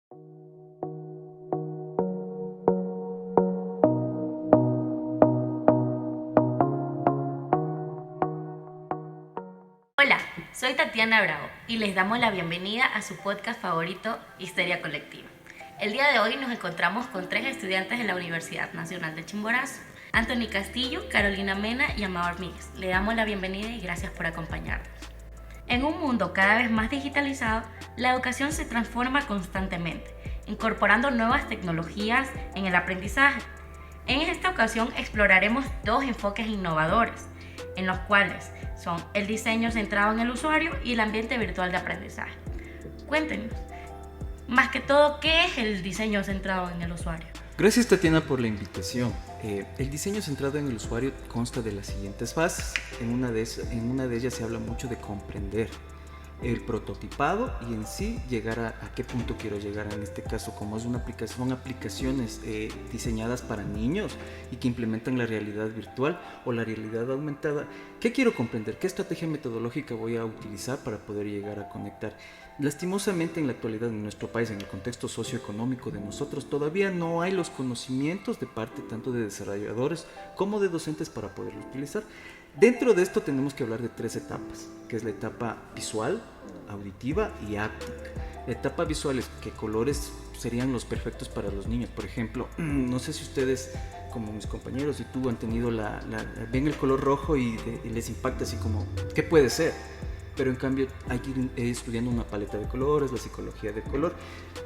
Hola, soy Tatiana Bravo y les damos la bienvenida a su podcast favorito, Histeria Colectiva. El día de hoy nos encontramos con 3 estudiantes de la Universidad Nacional de Chimborazo: Anthony Castillo, Carolina Mena y Amador Míguez. Le damos la bienvenida y gracias por acompañarnos. En un mundo cada vez más digitalizado, la educación se transforma constantemente, incorporando nuevas tecnologías en el aprendizaje. En esta ocasión exploraremos 2 enfoques innovadores, en los cuales son el diseño centrado en el usuario y el ambiente virtual de aprendizaje. Cuéntenos, más que todo, ¿qué es el diseño centrado en el usuario? Gracias, Tatiana, por la invitación. El diseño centrado en el usuario consta de las siguientes fases. En una de ellas se habla mucho de comprender el prototipado y en sí llegar a qué punto quiero llegar. En este caso, como son aplicaciones diseñadas para niños y que implementan la realidad virtual o la realidad aumentada, ¿qué quiero comprender? ¿Qué estrategia metodológica voy a utilizar para poder llegar a conectar? Lastimosamente, en la actualidad en nuestro país, en el contexto socioeconómico de nosotros, todavía no hay los conocimientos de parte tanto de desarrolladores como de docentes para poderlo utilizar. Dentro de esto tenemos que hablar de 3 etapas, que es la etapa visual, auditiva y áptica. La etapa visual es que colores serían los perfectos para los niños. Por ejemplo, no sé si ustedes, como mis compañeros y tú, han tenido ven el color rojo y les impacta así como, ¿qué puede ser? Pero en cambio hay que ir estudiando una paleta de colores, la psicología del color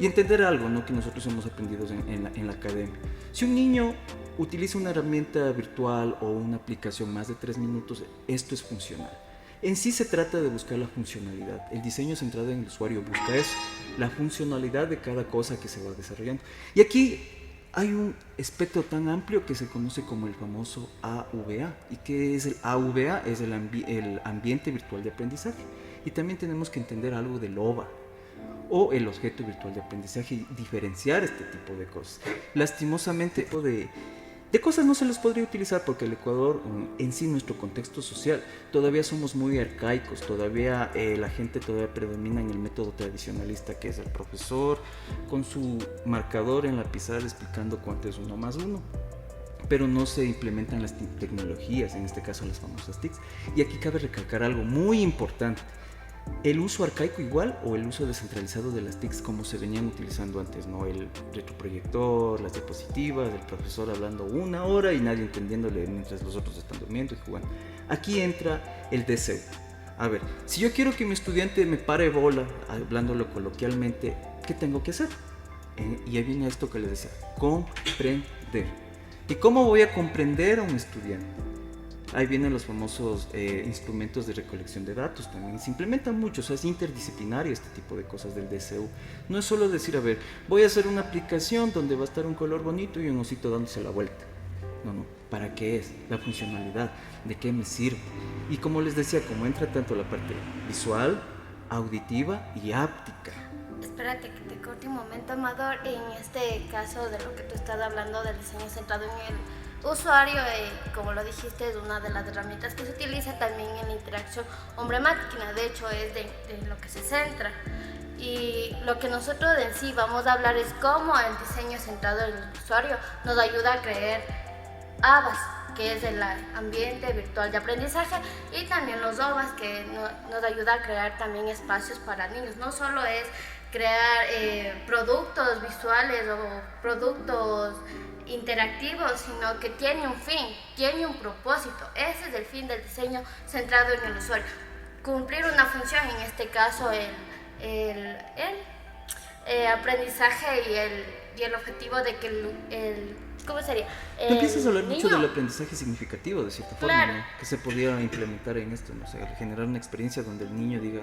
y entender algo, ¿no?, que nosotros hemos aprendido en la academia. Si un niño utiliza una herramienta virtual o una aplicación más de 3 minutos, esto es funcional. En sí se trata de buscar la funcionalidad. El diseño centrado en el usuario busca eso, la funcionalidad de cada cosa que se va desarrollando. Y aquí hay un espectro tan amplio que se conoce como el famoso AVA. ¿Y qué es el AVA? Es el ambiente virtual de aprendizaje. Y también tenemos que entender algo del OVA, o el objeto virtual de aprendizaje, y diferenciar este tipo de cosas. Lastimosamente, de cosas no se les podría utilizar porque el Ecuador, en sí, nuestro contexto social, todavía somos muy arcaicos, todavía la gente todavía predomina en el método tradicionalista, que es el profesor con su marcador en la pizarra explicando cuánto es 1 más 1. Pero no se implementan las tecnologías, en este caso las famosas TICs. Y aquí cabe recalcar algo muy importante: el uso arcaico igual o el uso descentralizado de las TICs como se venían utilizando antes, ¿no? El retroproyector, las diapositivas, el profesor hablando 1 hora y nadie entendiéndole mientras los otros están durmiendo y jugando. Aquí entra el DCU. A ver, si yo quiero que mi estudiante me pare bola, hablándolo coloquialmente, ¿qué tengo que hacer? Y ahí viene esto que les decía: comprender. ¿Y cómo voy a comprender a un estudiante? Ahí vienen los famosos instrumentos de recolección de datos también. Se implementan mucho, o sea, es interdisciplinario este tipo de cosas del DCU. No es solo decir, a ver, voy a hacer una aplicación donde va a estar un color bonito y un osito dándose la vuelta. No, ¿para qué es? La funcionalidad, ¿de qué me sirve? Y como les decía, como entra tanto la parte visual, auditiva y áptica. Espérate que te corte un momento, Amador. En este caso de lo que tú estás hablando del diseño centrado en el usuario, como lo dijiste, es una de las herramientas que se utiliza también en la interacción hombre-máquina. De hecho, es de lo que se centra. Y lo que nosotros en sí vamos a hablar es cómo el diseño centrado en el usuario nos ayuda a crear ABAs, que es el ambiente virtual de aprendizaje, y también los OVAs, que nos ayuda a crear también espacios para niños. No solo es crear productos visuales o productos interactivos, sino que tiene un fin, tiene un propósito. Ese es el fin del diseño centrado en el usuario: cumplir una función, en este caso el aprendizaje y el objetivo de que ¿cómo sería? Tú empiezas a hablar mucho del aprendizaje significativo, de cierta forma, Claro, ¿no? Que se podría implementar en esto, ¿no? O sea, generar una experiencia donde el niño diga...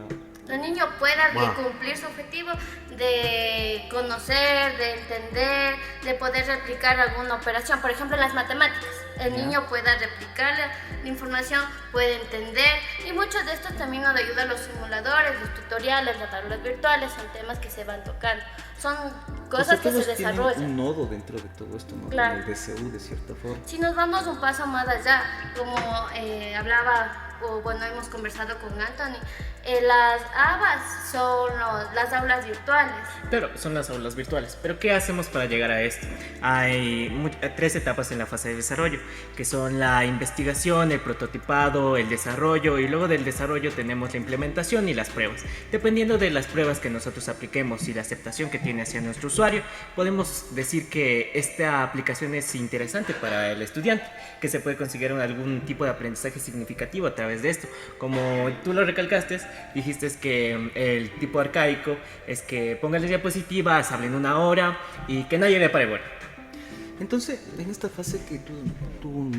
el niño pueda Wow. cumplir su objetivo de conocer, de entender, de poder replicar alguna operación. Por ejemplo, en las matemáticas, el niño pueda replicar la información, puede entender, y muchos de estos también nos ayudan los simuladores, los tutoriales, las tablas virtuales. Son temas que se van tocando, son cosas que se desarrollan. Tienen un nodo dentro de todo esto, ¿no? Claro. El DCU, de cierta forma. Si nos vamos un paso más allá, como hablaba o bueno, hemos conversado con Anthony, las ABAs son las aulas virtuales. Claro, son las aulas virtuales. Pero ¿qué hacemos para llegar a esto? Hay 3 etapas en la fase de desarrollo, que son la investigación, el prototipado, el desarrollo, y luego del desarrollo tenemos la implementación y las pruebas. Dependiendo de las pruebas que nosotros apliquemos y la aceptación que tiene hacia nuestro usuario, podemos decir que esta aplicación es interesante para el estudiante, que se puede conseguir algún tipo de aprendizaje significativo a través de esto. Como tú lo recalcaste, dijiste que el tipo arcaico es que pongan las diapositivas, hablen una hora y que nadie le pare bola. Entonces, en esta fase que tú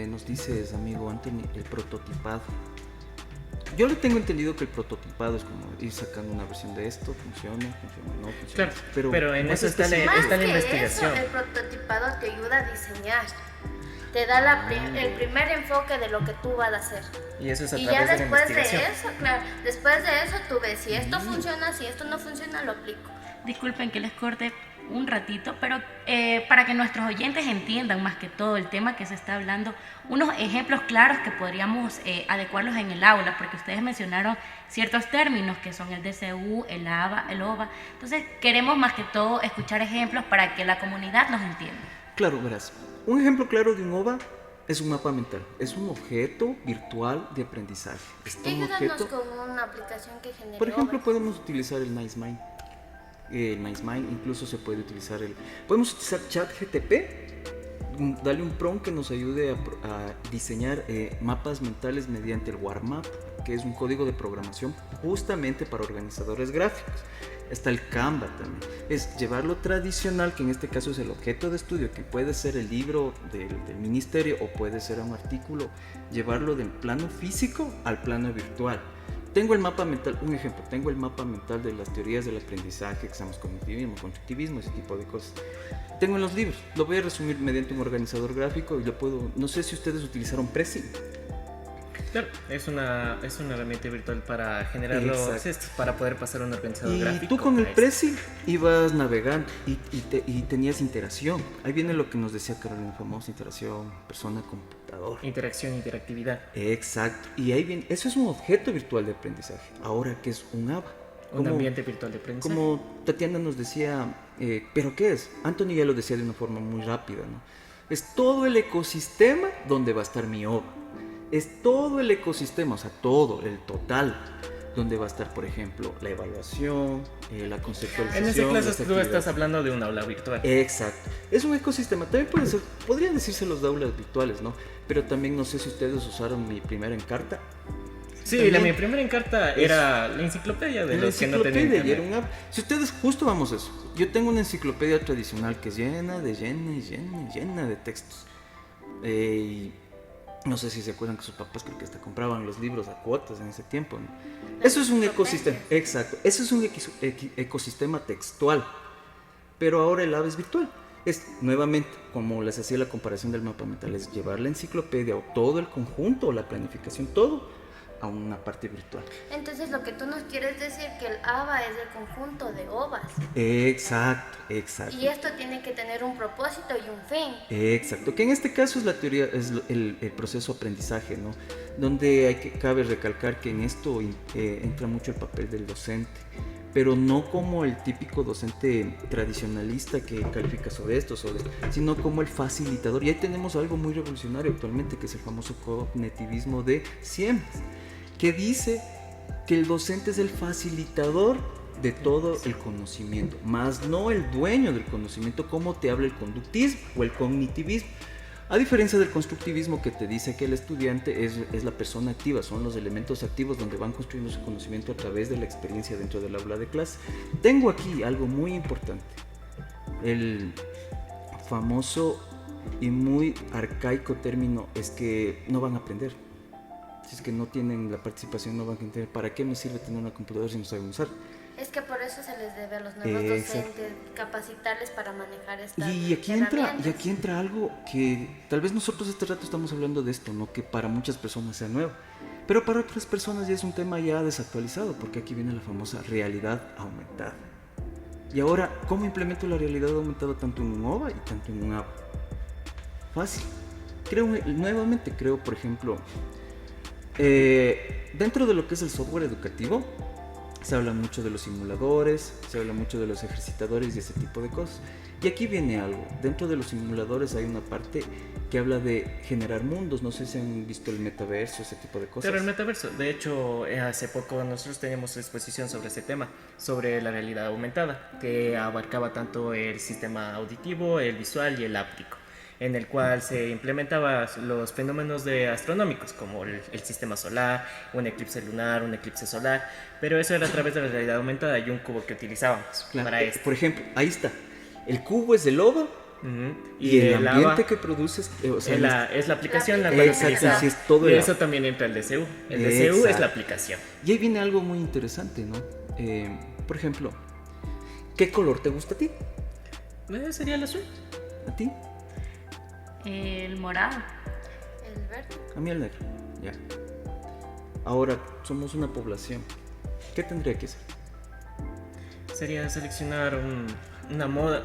nos dices, amigo Anthony, el prototipado. Yo le tengo entendido que el prototipado es como ir sacando una versión de esto, funciona, no funciona. Claro, pero en eso está la investigación. Eso, el prototipado te ayuda a diseñar. Te da el primer enfoque de lo que tú vas a hacer. Y eso es a y través ya de la después de investigación. eso, claro, después de eso tú ves si esto funciona, si esto no funciona, lo aplico. Disculpen que les corte un ratito, pero para que nuestros oyentes entiendan más que todo el tema que se está hablando, unos ejemplos claros que podríamos adecuarlos en el aula, porque ustedes mencionaron ciertos términos que son el DCU, el ABA, el OVA. Entonces queremos más que todo escuchar ejemplos para que la comunidad los entienda. Claro, verás. Un ejemplo claro de un OVA es un mapa mental. Es un objeto virtual de aprendizaje. Ayúdanos con una aplicación que genere Por ejemplo, obras. podemos utilizar el NiceMind. NiceMind incluso se puede utilizar podemos utilizar ChatGTP, darle un prompt que nos ayude a diseñar mapas mentales mediante el WordMap, que es un código de programación justamente para organizadores gráficos. Está el Canva también. Es llevarlo tradicional, que en este caso es el objeto de estudio, que puede ser el libro del ministerio o puede ser un artículo, llevarlo del plano físico al plano virtual. Tengo el mapa mental, un ejemplo, tengo el mapa mental de las teorías del aprendizaje, examos cognitivismo, constructivismo, ese tipo de cosas. Tengo en los libros, lo voy a resumir mediante un organizador gráfico y lo puedo, no sé si ustedes utilizaron Prezi. Claro, es una herramienta virtual para generar los textos, para poder pasar un organizador gráfico. Y tú con el Prezi ibas navegando y tenías interacción. Ahí viene lo que nos decía Carolina, famosa interacción, persona-computador. Interacción, interactividad. Exacto. Y ahí viene, eso es un objeto virtual de aprendizaje. Ahora, ¿qué es un ABA? Un ambiente virtual de aprendizaje. Como Tatiana nos decía, ¿pero qué es? Anthony ya lo decía de una forma muy rápida, ¿no? Es todo el ecosistema donde va a estar mi OVA. Es todo el ecosistema, o sea, todo, el total, donde va a estar, por ejemplo, la evaluación, la conceptualización. En ese caso tú estás hablando de un aula virtual. Exacto. Es un ecosistema. También podrían decirse los de aulas virtuales, ¿no? Pero también no sé si ustedes usaron mi primera Encarta. Sí, También mi primera Encarta era la enciclopedia de los que no tenían internet. Si ustedes, justo vamos a eso. Yo tengo una enciclopedia tradicional que es llena de textos. Y no sé si se acuerdan que sus papás creo que hasta compraban los libros a cuotas en ese tiempo, ¿no? Eso es un ecosistema, exacto. Eso es un ecosistema textual. Pero ahora el ABA es virtual. Es nuevamente, como les hacía la comparación del mapa mental, es llevar la enciclopedia o todo el conjunto o la planificación, todo a una parte virtual. Entonces lo que tú nos quieres decir que el ABA es el conjunto de OVAs. Exacto. Y esto tiene que tener un propósito y un fin. Exacto, que en este caso es la teoría, es el proceso aprendizaje, ¿no? Donde cabe recalcar que en esto entra mucho el papel del docente, pero no como el típico docente tradicionalista que califica sobre esto, sino como el facilitador. Y ahí tenemos algo muy revolucionario actualmente, que es el famoso cognitivismo de Siemens, que dice que el docente es el facilitador de todo el conocimiento, más no el dueño del conocimiento, como te habla el conductismo o el cognitivismo. A diferencia del constructivismo, que te dice que el estudiante es la persona activa, son los elementos activos donde van construyendo su conocimiento a través de la experiencia dentro del aula de clase. Tengo aquí algo muy importante, el famoso y muy arcaico término es que no van a aprender. Si es que no tienen la participación, no van a entender. ¿Para qué me sirve tener una computadora si no saben usar? Es que por eso se les debe a los nuevos docentes capacitarles para manejar estas y aquí entra algo que tal vez nosotros este rato estamos hablando de esto, ¿no? Que para muchas personas sea nuevo, pero para otras personas ya es un tema ya desactualizado, porque aquí viene la famosa realidad aumentada. Y ahora, ¿cómo implemento la realidad aumentada tanto en un OVA y tanto en un ABA? Fácil. Nuevamente creo, por ejemplo, Dentro de lo que es el software educativo, se habla mucho de los simuladores, se habla mucho de los ejercitadores y ese tipo de cosas. Y aquí viene algo. Dentro de los simuladores hay una parte que habla de generar mundos. No sé si han visto el metaverso, ese tipo de cosas. Pero el metaverso, de hecho, hace poco nosotros teníamos exposición sobre ese tema, sobre la realidad aumentada, que abarcaba tanto el sistema auditivo, el visual y el áptico, en el cual se implementaban los fenómenos astronómicos, como el sistema solar, un eclipse lunar, un eclipse solar, pero eso era a través de la realidad aumentada y un cubo que utilizábamos Claro. para esto. Por ejemplo, ahí está. El cubo es el lodo Ujú. y el ambiente lava que produces, o sea, es la aplicación la la cual aplicación. utiliza. Sí, es todo Y el eso también entra el DCU. El DCU es la Exacto. aplicación. Y ahí viene algo muy interesante, ¿no? Por ejemplo, ¿qué color te gusta a ti? Sería el azul. ¿A ti? El morado. El verde. A mí el negro. Ya. Ahora, somos una población. ¿Qué tendría que ser? Sería seleccionar una moda,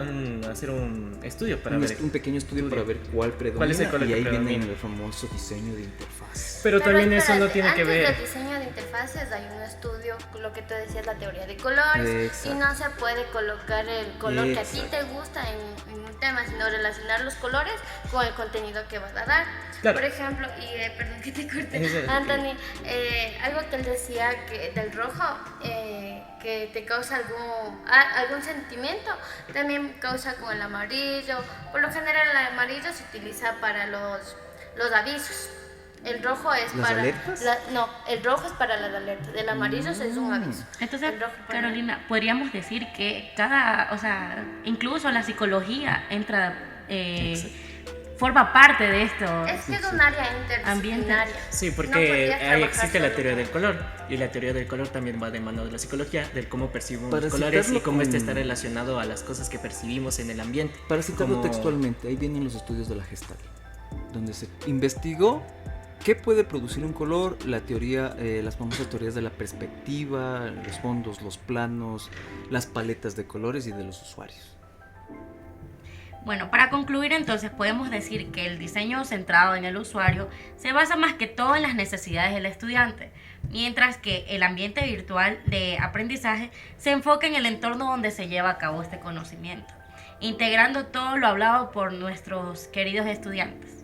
hacer un estudio para ver. Un pequeño estudio para ver cuál predomina. ¿Cuál es el color y que ahí viene predomina? el famoso diseño de interfaz. Pero también eso no espérate, tiene que antes ver. del diseño de interfaces hay un estudio, lo que tú decías, la teoría de colores, Exacto. y no se puede colocar el color que a ti Exacto. te gusta en un tema, sino relacionar los colores con el contenido que vas a dar. Claro. Por ejemplo, y perdón que te corte, Eso- Anthony, algo que él decía que del rojo, que te causa algún sentimiento, también causa con el amarillo. Por lo general el amarillo se utiliza para los avisos. El rojo es ¿Las para alertas? no, el rojo es para las alertas. El amarillo es un aviso. Entonces, El rojo para- Carolina, podríamos decir que o sea, incluso la psicología entra, forma parte de esto. Es que es un área interdisciplinaria. Sí, No porque podrías ahí trabajar existe la solo teoría con- del color. Y la teoría del color también va de mano de la psicología, del cómo percibimos Para los colores y citarlo cómo este con- está relacionado a las cosas que percibimos en el ambiente. Para citarlo Como- textualmente, ahí vienen los estudios de la Gestalt, donde se investigó qué puede producir un color, la teoría, las famosas teorías de la perspectiva, los fondos, los planos, las paletas de colores y de los usuarios. Bueno, para concluir entonces podemos decir que el diseño centrado en el usuario se basa más que todo en las necesidades del estudiante, mientras que el ambiente virtual de aprendizaje se enfoca en el entorno donde se lleva a cabo este conocimiento, integrando todo lo hablado por nuestros queridos estudiantes.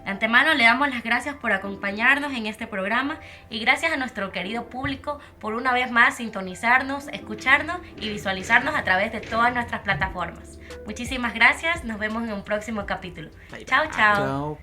De antemano le damos las gracias por acompañarnos en este programa y gracias a nuestro querido público por una vez más sintonizarnos, escucharnos y visualizarnos a través de todas nuestras plataformas. Muchísimas gracias, nos vemos en un próximo capítulo. Bye, bye. Chao, chao. Chao.